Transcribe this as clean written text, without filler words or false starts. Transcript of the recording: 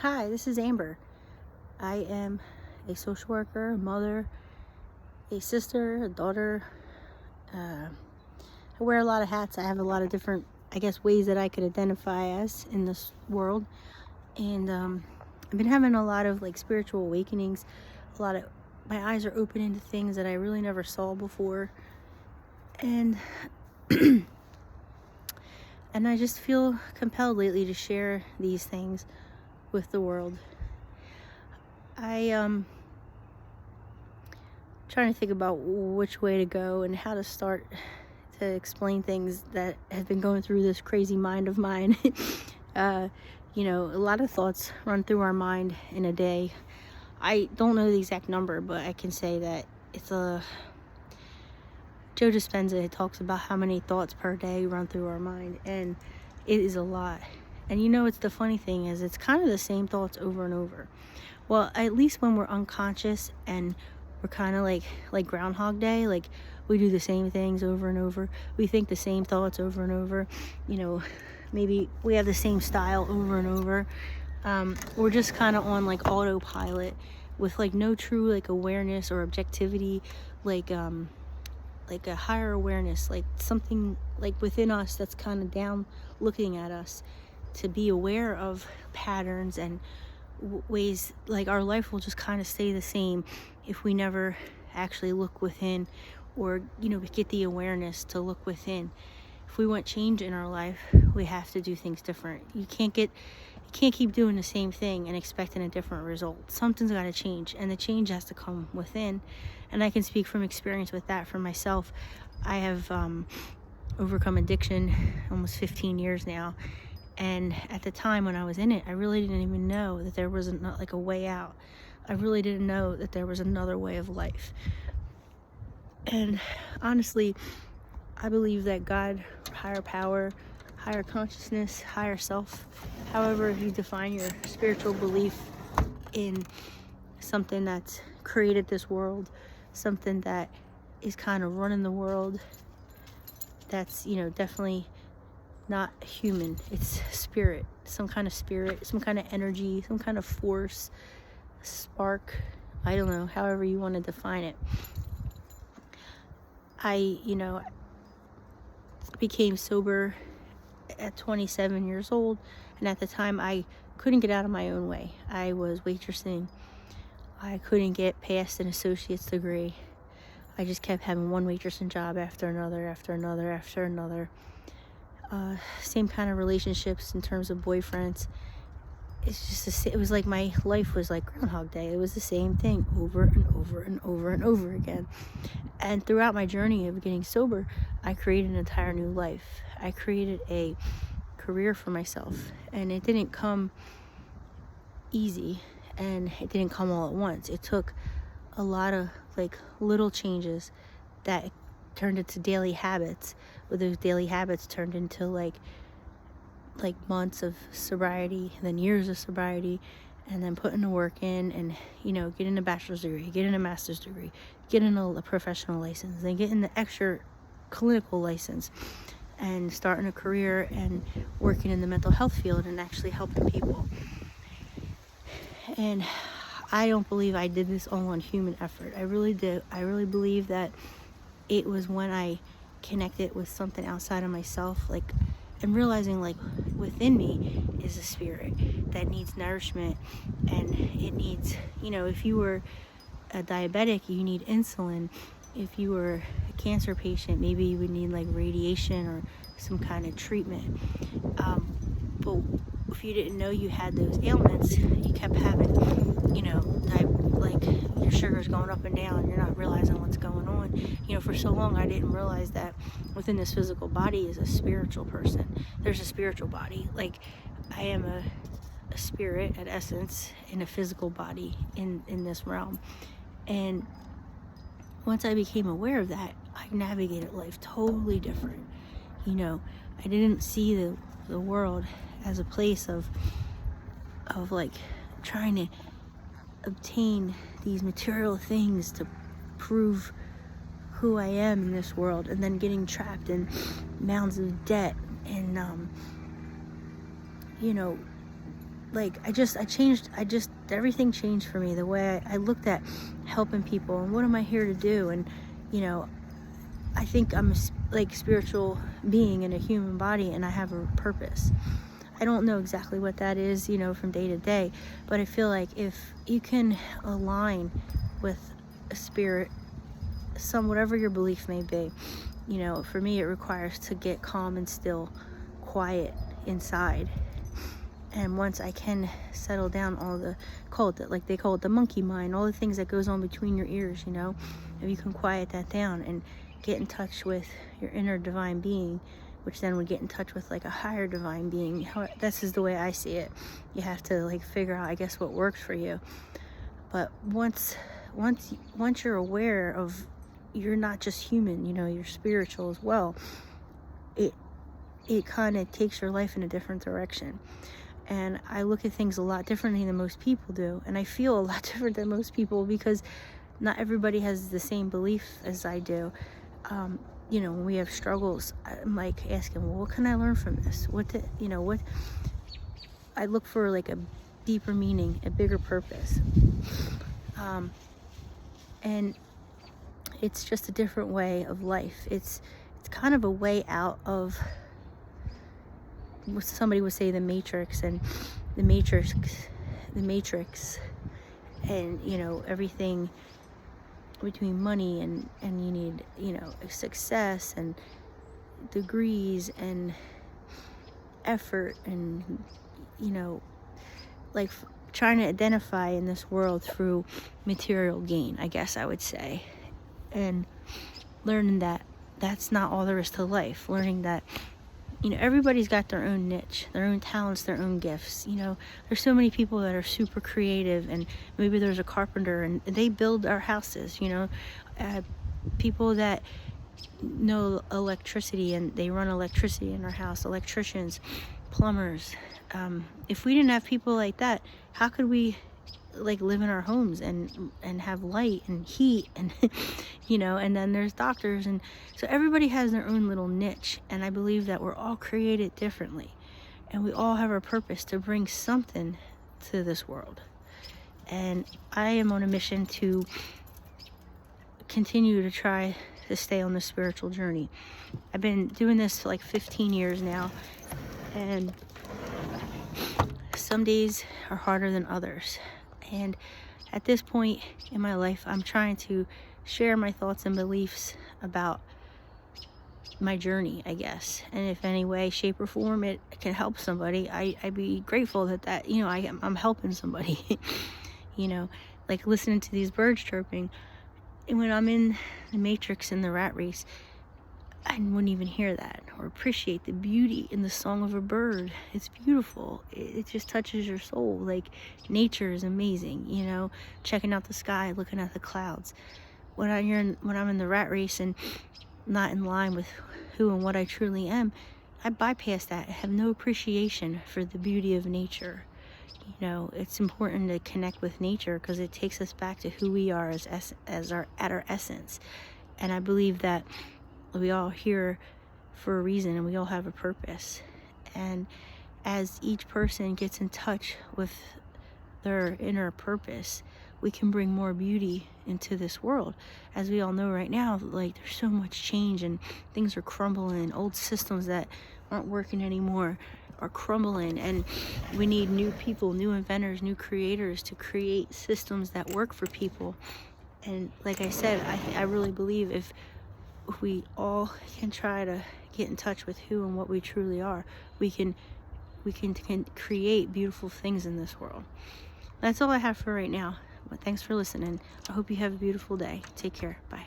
Hi, this is Amber. I am a social worker, a mother, a sister, a daughter. I wear a lot of hats. I have a lot of different, ways that I could identify as in this world. And I've been having a lot of spiritual awakenings. My eyes are opening to things that I really never saw before. And and I just feel compelled lately to share these things with the world. I trying to think about which way to go and how to start to explain things that have been going through this crazy mind of mine. A lot of thoughts run through our mind in a day. I don't know the exact number, but I can say that Joe Dispenza talks about how many thoughts per day run through our mind, and it is a lot. And it's the funny thing is it's kind of the same thoughts over and over. Well, at least when we're unconscious and we're kind of like Groundhog Day, we do the same things over and over. We think the same thoughts over and over. Maybe we have the same style over and over. We're just kind of on autopilot with no true awareness or objectivity, like a higher awareness, something within us that's kind of down looking at us, to be aware of patterns and ways. Our life will just kind of stay the same if we never actually look within, or get the awareness to look within. If we want change in our life, we have to do things different. You can't keep doing the same thing and expecting a different result. Something's got to change, and the change has to come within. And I can speak from experience with that for myself. I have overcome addiction almost 15 years now. And at the time when I was in it, I really didn't even know that there was not a way out. I really didn't know that there was another way of life. And honestly, I believe that God, higher power, higher consciousness, higher self, however you define your spiritual belief in something that's created this world, something that is kind of running the world, that's, definitely not human. It's spirit, some kind of energy, some kind of force, spark. I don't know, however you want to define it. I became sober at 27 years old, and at the time I couldn't get out of my own way. I was waitressing. I couldn't get past an associate's degree. I just kept having one waitressing job after another. Same kind of relationships in terms of boyfriends. It was like my life was like Groundhog Day. It was the same thing over and over and over and over again. And throughout my journey of getting sober, I created an entire new life. I created a career for myself, and it didn't come easy, and it didn't come all at once. It took a lot of little changes that turned into daily habits, where those daily habits turned into months of sobriety, and then years of sobriety, and then putting the work in, and getting a bachelor's degree, getting a master's degree, getting a professional license, then getting the extra clinical license, and starting a career and working in the mental health field and actually helping people. And I don't believe I did this all on human effort. I really did. I really believe that it was when I connected with something outside of myself, and realizing within me is a spirit that needs nourishment, and it needs, if you were a diabetic, you need insulin. If you were a cancer patient, maybe you would need radiation or some kind of treatment. But if you didn't know you had those ailments, you kept having, your sugar's going up and down, and you're not realizing what's going on. For so long I didn't realize that within this physical body is a spiritual person. There's a spiritual body. I am a spirit at essence in a physical body in this realm. And once I became aware of that, I navigated life totally different. I didn't see the world as a place of trying to obtain these material things to prove who I am in this world, and then getting trapped in mounds of debt, and like, everything changed for me. The way I looked at helping people and what am I here to do. And, you know, I think I'm a like spiritual being in a human body, and I have a purpose. I don't know exactly what that is, you know, from day to day, but I feel like if you can align with a spirit, whatever your belief may be, you know, for me it requires to get calm and still, quiet inside. And once I can settle down all the, like they call it the monkey mind, all the things that goes on between your ears, you know, if you can quiet that down and get in touch with your inner divine being, which then would get in touch with like a higher divine being. This is the way I see it. You have to like figure out, I guess, what works for you. But once you're aware of you're not just human, you know, you're spiritual as well, it kind of takes your life in a different direction. And I look at things a lot differently than most people do, and I feel a lot different than most people because not everybody has the same belief as I do. You know, when we have struggles, I'm like asking, well, what can I learn from this? What I look for, like a deeper meaning, a bigger purpose. And it's just a different way of life. It's kind of a way out of what somebody would say the matrix, and the matrix, and, you know, everything between money and you need, you know, success and degrees and effort and, you know, like trying to identify in this world through material gain, I guess I would say. And learning that that's not all there is to life. Learning that, you know, everybody's got their own niche, their own talents, their own gifts. You know, there's so many people that are super creative, and maybe there's a carpenter and they build our houses, you know, people that know electricity and they run electricity in our house, electricians, plumbers. If we didn't have people like that, how could we like live in our homes and have light and heat and you know? And then there's doctors, and so everybody has their own little niche, and I believe that we're all created differently, and we all have our purpose to bring something to this world. And I am on a mission to continue to try to stay on the spiritual journey. I've been doing this for like 15 years now, and some days are harder than others. And at this point in my life, I'm trying to share my thoughts and beliefs about my journey, I guess. And if any way, shape, or form it can help somebody, I'd be grateful that you know, I'm helping somebody. You know, like listening to these birds chirping. And when I'm in the matrix in the rat race, I wouldn't even hear that or appreciate the beauty in the song of a bird. It's beautiful. It just touches your soul. Like, nature is amazing, you know, checking out the sky, looking at the clouds. When I'm in the rat race and not in line with who and what I truly am, I bypass that. I have no appreciation for the beauty of nature. You know, it's important to connect with nature because it takes us back to who we are at our essence. And I believe that we all here for a reason, and we all have a purpose. And as each person gets in touch with their inner purpose, we can bring more beauty into this world. As we all know right now, like, there's so much change and things are crumbling. Old systems that aren't working anymore are crumbling, and we need new people, new inventors, new creators to create systems that work for people. And like I said, I really believe if we all can try to get in touch with who and what we truly are, we can create beautiful things in this world. That's all I have for right now. But thanks for listening. I hope you have a beautiful day. Take care. Bye.